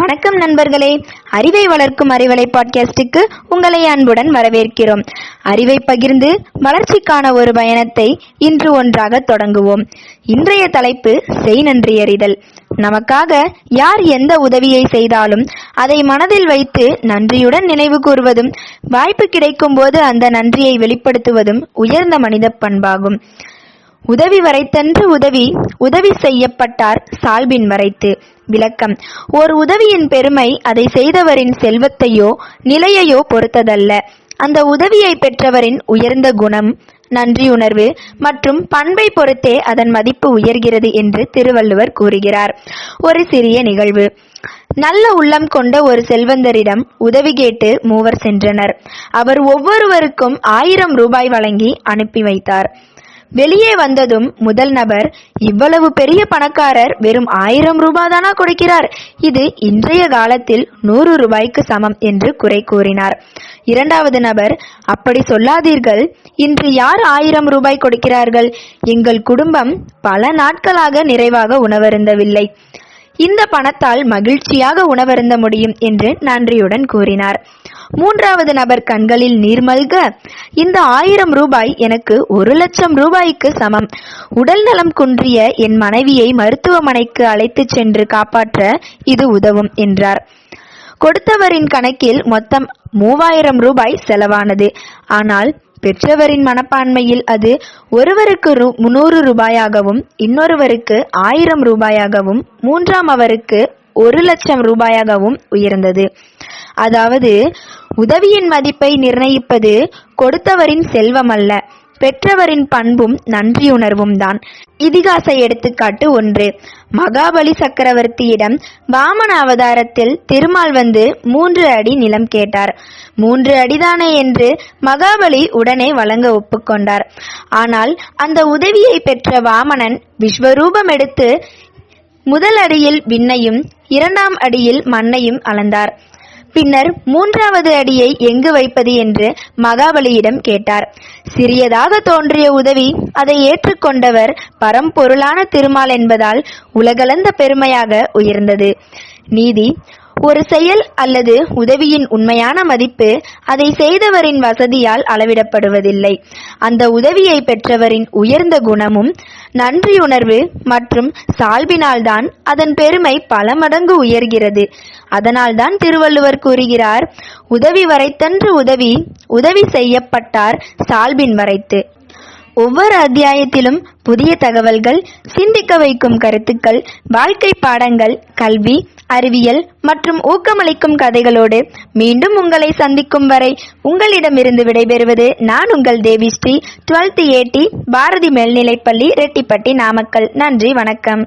வணக்கம் நண்பர்களே, அறிவை வளர்க்கும் அறிவலை பாட்காஸ்டுக்கு உங்களை அன்புடன் வரவேற்கிறோம். அறிவை பகிர்ந்து வளர்ச்சிக்கான ஒரு பயணத்தை இன்று ஒன்றாக தொடங்குவோம். இன்றைய தலைப்பு செய் நன்றியறிதல். நமக்காக யார் எந்த உதவியை செய்தாலும் அதை மனதில் வைத்து நன்றியுடன் நினைவு கூறுவதும், வாய்ப்பு கிடைக்கும் போது அந்த நன்றியை வெளிப்படுத்துவதும் உயர்ந்த மனித பண்பாகும். உதவி வரைத்தன்று உதவி செய்யப்பட்டார் சால்பின் வரைத்து. விளக்கம்: ஓர் உதவியின் பெருமை அதை செய்தவரின் செல்வத்தையோ நிலையையோ பொறுத்ததல்ல, அந்த உதவியை பெற்றவரின் உயர்ந்த குணம், நன்றியுணர்வு மற்றும் பண்பை பொறுத்தே அதன் மதிப்பு உயர்கிறது என்று திருவள்ளுவர் கூறுகிறார். ஒரு சிறிய நிகழ்வு. நல்ல உள்ளம் கொண்ட ஒரு செல்வந்தரிடம் உதவி கேட்டு மூவர் சென்றனர். அவர் ஒவ்வொருவருக்கும் 1000 ரூபாய் வழங்கி அனுப்பி வைத்தார். வெளியே வந்ததும் முதல் நபர், இவ்வளவு பெரிய பணக்காரர் வெறும் 1000 ரூபாய் தானா கொடுக்கிறார், இது இன்றைய காலத்தில் 100 ரூபாய்க்கு சமம் என்று குறை கூறினார். இரண்டாவது நபர், அப்படி சொல்லாதீர்கள், இன்று யார் 1000 ரூபாய் கொடுக்கிறார்கள்? எங்கள் குடும்பம் பல நாட்களாக நிறைவாக உணவருந்தவில்லை, இந்த பணத்தால் மகிழ்ச்சியாக உணவருந்த முடியும் என்று நன்றியுடன் கூறினார். மூன்றாவது நபர் கண்களில் நீர் மல்க, இந்த 1000 ரூபாய் எனக்கு 1,00,000 ரூபாய்க்கு சமம். உடல் நலம் குன்றிய என் மனைவியை மருத்துவமனைக்கு அழைத்து சென்று காப்பாற்ற இது உதவும் என்றார். கொடுத்தவரின் கணக்கில் மொத்தம் 3000 ரூபாய் செலவானது. ஆனால் பெற்றவரின் மனப்பான்மையில் அது ஒருவருக்கு 100 ரூபாயாகவும், இன்னொருவருக்கு 1000 ரூபாயாகவும், மூன்றாம் அவருக்கு 1,00,000 ரூபாயாகவும் உயர்ந்தது. அதாவது உதவியின் மதிப்பை நிர்ணயிப்பது கொடுத்தவரின் செல்வம் அல்ல, பெற்றவரின் பண்பும் நன்றியுணர்வும் தான். இதிகாச எடுத்துக்காட்டு 1. மகாபலி சக்கரவர்த்தியிடம் வாமன அவதாரத்தில் திருமால் வந்து 3 அடி நிலம் கேட்டார். 3 அடிதானே என்று மகாபலி உடனே வழங்க ஒப்புக்கொண்டார். ஆனால் அந்த உதவியை பெற்ற வாமனன் விஸ்வரூபம் எடுத்து முதல் அடியில் விண்ணையும் 2ஆம் அடியில் மண்ணையும் அளந்தார். பின்னர் 3வது அடியை எங்கு வைப்பது என்று மகாபலியிடம் கேட்டார். சிறியதாக தோன்றிய உதவி அதை ஏற்றுக்கொண்டவர் பரம்பொருளான திருமால் என்பதால் உலகளந்த பெருமையாக உயர்ந்தது. நீதி: ஒரு செயல் அல்லது உதவியின் உண்மையான மதிப்பு அதை செய்தவரின் வசதியால் அளவிடப்படுவதில்லை, அந்த உதவியை பெற்றவரின் உயர்ந்த குணமும் நன்றியுணர்வு மற்றும் சால்பினால்தான் அதன் பெருமை பல மடங்கு உயர்கிறது. அதனால்தான் திருவள்ளுவர் கூறுகிறார், உதவி வரைத்தன்று உதவி செய்யப்பட்டார் சால்பின் வரைத்து. ஒவ்வொரு அத்தியாயத்திலும் புதிய தகவல்கள், சிந்திக்க வைக்கும் கருத்துக்கள், வாழ்க்கை பாடங்கள், கல்வி, அறிவியல் மற்றும் ஊக்கமளிக்கும் கதைகளோடு மீண்டும் உங்களை சந்திக்கும் வரை உங்களிடமிருந்து விடைபெறுவது நான் உங்கள் தேவிஸ்ரீ, 12th AT பாரதி மேல்நிலைப்பள்ளி, ரெட்டிப்பட்டி, நாமக்கல். நன்றி, வணக்கம்.